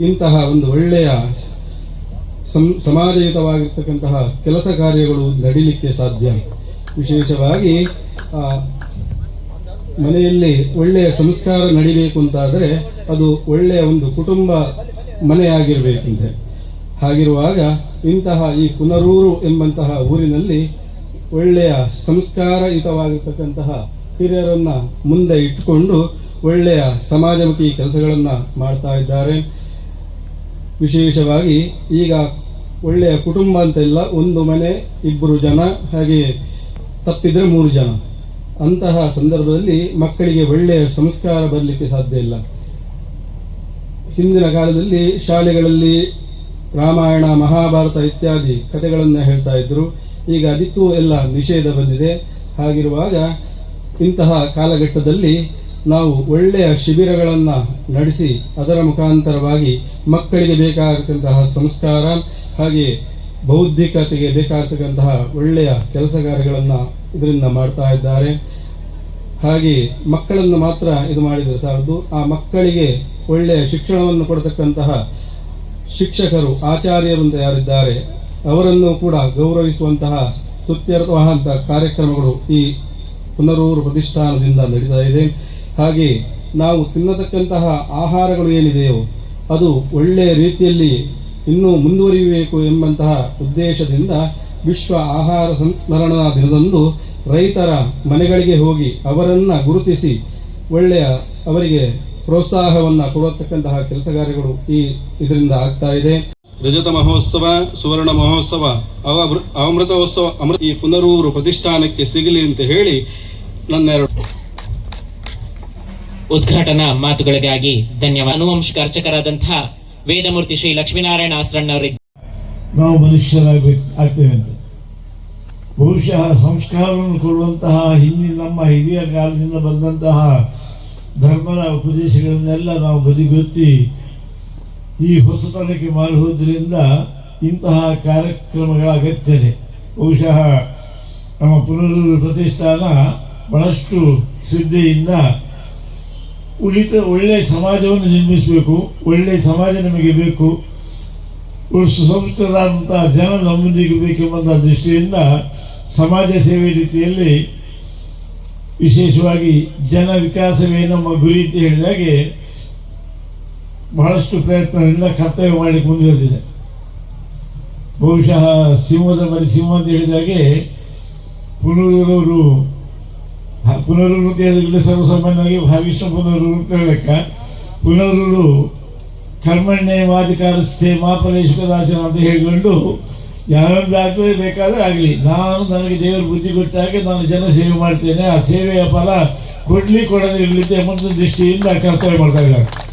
ಇಂತಹ ಒಂದು ಒಳ್ಳೆಯ ಸಮಾಜಯುತವಾಗಿರ್ತಕ್ಕಂತಹ ಕೆಲಸ ಕಾರ್ಯಗಳು ನಡೀಲಿಕ್ಕೆ ಸಾಧ್ಯ. ವಿಶೇಷವಾಗಿ ಮನೆಯಲ್ಲಿ ಒಳ್ಳೆಯ ಸಂಸ್ಕಾರ ನಡಿಬೇಕು ಅಂತಾದರೆ ಅದು ಒಳ್ಳೆಯ ಒಂದು ಕುಟುಂಬ ಮನೆಯಾಗಿರಬೇಕಂತೆ. ಹಾಗಿರುವಾಗ ಇಂತಹ ಈ ಪುನರೂರು ಎಂಬಂತಹ ಊರಿನಲ್ಲಿ ಒಳ್ಳೆಯ ಸಂಸ್ಕಾರಯುತವಾಗಿರ್ತಕ್ಕಂತಹ ಹಿರಿಯರನ್ನ ಮುಂದೆ ಇಟ್ಟುಕೊಂಡು ಒಳ್ಳೆಯ ಸಮಾಜಮುಖಿ ಕೆಲಸಗಳನ್ನು ಮಾಡ್ತಾ ಇದ್ದಾರೆ. ವಿಶೇಷವಾಗಿ ಈಗ ಒಳ್ಳೆಯ ಕುಟುಂಬ ಅಂತೆಲ್ಲ ಒಂದು ಮನೆ 2 ಜನ, ಹಾಗೆ ತಪ್ಪಿದ್ರೆ 3 ಜನ. ಅಂತಹ ಸಂದರ್ಭದಲ್ಲಿ ಮಕ್ಕಳಿಗೆ ಒಳ್ಳೆಯ ಸಂಸ್ಕಾರ ಬರಲಿಕ್ಕೆ ಸಾಧ್ಯ ಇಲ್ಲ. ಹಿಂದಿನ ಕಾಲದಲ್ಲಿ ಶಾಲೆಗಳಲ್ಲಿ ರಾಮಾಯಣ, ಮಹಾಭಾರತ ಇತ್ಯಾದಿ ಕಥೆಗಳನ್ನು ಹೇಳ್ತಾ ಇದ್ರು. ಈಗ ಅದಕ್ಕೂ ಎಲ್ಲ ನಿಷೇಧ ಬಂದಿದೆ. ಹಾಗಿರುವಾಗ ಇಂತಹ ಕಾಲಘಟ್ಟದಲ್ಲಿ ನಾವು ಒಳ್ಳೆಯ ಶಿಬಿರಗಳನ್ನು ನಡೆಸಿ ಅದರ ಮುಖಾಂತರವಾಗಿ ಮಕ್ಕಳಿಗೆ ಬೇಕಾಗತಕ್ಕಂತಹ ಸಂಸ್ಕಾರ ಹಾಗೆ ಬೌದ್ಧಿಕತೆಗೆ ಬೇಕಾಗತಕ್ಕಂತಹ ಒಳ್ಳೆಯ ಕೆಲಸ ಕಾರ್ಯಗಳನ್ನು ಇದರಿಂದ ಮಾಡ್ತಾ ಇದ್ದಾರೆ. ಹಾಗೆ ಮಕ್ಕಳನ್ನು ಮಾತ್ರ ಇದು ಮಾಡಿದರೆ ಸಾಲದು, ಆ ಮಕ್ಕಳಿಗೆ ಒಳ್ಳೆಯ ಶಿಕ್ಷಣವನ್ನು ಕೊಡತಕ್ಕಂತಹ ಶಿಕ್ಷಕರು, ಆಚಾರ್ಯರು ಅಂತ ಯಾರಿದ್ದಾರೆ ಅವರನ್ನು ಕೂಡ ಗೌರವಿಸುವಂತಹ ಸ್ತುತ್ಯರ್ಥವಾದಂತಹ ಕಾರ್ಯಕ್ರಮಗಳು ಈ ಪುನರೂರು ಪ್ರತಿಷ್ಠಾನದಿಂದ ನಡೀತಾ ಇದೆ. ಹಾಗೆ ನಾವು ತಿನ್ನತಕ್ಕಂತಹ ಆಹಾರಗಳು ಏನಿದೆಯೋ ಅದು ಒಳ್ಳೆಯ ರೀತಿಯಲ್ಲಿ ಇನ್ನೂ ಮುಂದುವರಿಯಬೇಕು ಎಂಬಂತಹ ಉದ್ದೇಶದಿಂದ ವಿಶ್ವ ಆಹಾರ ಸಂಸ್ಮರಣಾ ದಿನದಂದು ರೈತರ ಮನೆಗಳಿಗೆ ಹೋಗಿ ಅವರನ್ನು ಗುರುತಿಸಿ ಒಳ್ಳೆಯ ಅವರಿಗೆ ಪ್ರೋತ್ಸಾಹವನ್ನು ಕೊಡತಕ್ಕಂತಹ ಕೆಲಸ ಕಾರ್ಯಗಳು ಇದರಿಂದ ಆಗ್ತಾ ಇದೆ. ರಜತ ಮಹೋತ್ಸವ, ಸುವರ್ಣ ಮಹೋತ್ಸವ, ಅಮೃತೋತ್ಸವ ಈ ಪುನರೂರು ಪ್ರತಿಷ್ಠಾನಕ್ಕೆ ಸಿಗಲಿ ಅಂತ ಹೇಳಿ ನನ್ನ ಉದ್ಘಾಟನಾ ಮಾತುಗಳಿಗಾಗಿ ಧನ್ಯವಾದ. ಆನುವಂಶಿಕ ಅರ್ಚಕರಾದಂತಹ ವೇದಮೂರ್ತಿ ಶ್ರೀ ಲಕ್ಷ್ಮೀನಾರಾಯಣ ಆಸ್ರಣ್ಣವರಿಗೆ ನಾವು ಮನುಷ್ಯರಾಗ್ತೇವೆ ಅಂತ ಬಹುಶಃ ಸಂಸ್ಕಾರವನ್ನು ಕೊಡುವಂತಹ ಹಿಂದಿನ ನಮ್ಮ ಹಿರಿಯ ಕಾಲದಿಂದ ಬಂದಂತಹ ಧರ್ಮದ ಉಪದೇಶಗಳನ್ನೆಲ್ಲ ನಾವು ಬದಿಗೊತ್ತಿ ಈ ಹೊಸತನಕ್ಕೆ ಮಾಡುವುದರಿಂದ ಇಂತಹ ಕಾರ್ಯಕ್ರಮಗಳ ಅಗತ್ಯತೆ. ಬಹುಶಃ ನಮ್ಮ ಪುನರೂರು ಪ್ರತಿಷ್ಠಾನ ಬಹಳಷ್ಟು ಶ್ರದ್ಧೆಯಿಂದ ಒಳ್ಳೆಯ ಸಮಾಜವನ್ನು ನಿರ್ಮಿಸಬೇಕು, ಒಳ್ಳೆಯ ಸಮಾಜ ನಮಗೆ ಬೇಕು, ಸುಸಂಸ್ಕೃತರಾದಂತಹ ಜನ ನಮ್ಮೊಂದಿಗೆ ಬೇಕೆಂಬಂತಹ ದೃಷ್ಟಿಯಿಂದ ಸಮಾಜ ಸೇವೆ ರೀತಿಯಲ್ಲಿ ವಿಶೇಷವಾಗಿ ಜನ ವಿಕಾಸವೇ ನಮ್ಮ ಗುರಿ ಅಂತ ಹೇಳಿದಾಗೆ ಬಹಳಷ್ಟು ಪ್ರಯತ್ನದಿಂದ ಕರ್ತವ್ಯ ಮಾಡಲಿಕ್ಕೆ ಮುಂದುವರೆದಿದೆ. ಬಹುಶಃ ಸಿಂಹದ ಮರಿ ಸಿಂಹ ಅಂತ ಹೇಳಿದಾಗೆ ಪುನರೂರು ಅಂತ ಹೇಳಿದ್ರೆ ಸರ್ವಸಾಮಾನ್ಯವಾಗಿ ಭಾವಿಷ್ಣ ಪುನರೂರು ಅಂತ ಹೇಳಕ್ಕ ಪುನರೂರು ಕರ್ಮಣ್ಯವಾಧಿಕಾರಸ್ಥೆ ಮಾಫಲೇಶುಕದಾಚನ ಅಂತ ಹೇಳಿಕೊಂಡು ಯಾರೊಂದು ಆಗ್ತದೆ ಬೇಕಾದ್ರೆ ಆಗಲಿ, ನನಗೆ ದೇವರು ಬುದ್ಧಿ ಕೊಟ್ಟಾಗೆ ನಾನು ಜನ ಸೇವೆ ಮಾಡ್ತೇನೆ, ಆ ಸೇವೆಯ ಫಲ ಕೊಡಲಿ ಕೊಡದೇ ಇರಲಿಕ್ಕೆ ಎಂಬ ದೃಷ್ಟಿಯಿಂದ ಕರ್ತವ್ಯ ಮಾಡ್ತಾ ಇದ್ದಾರೆ.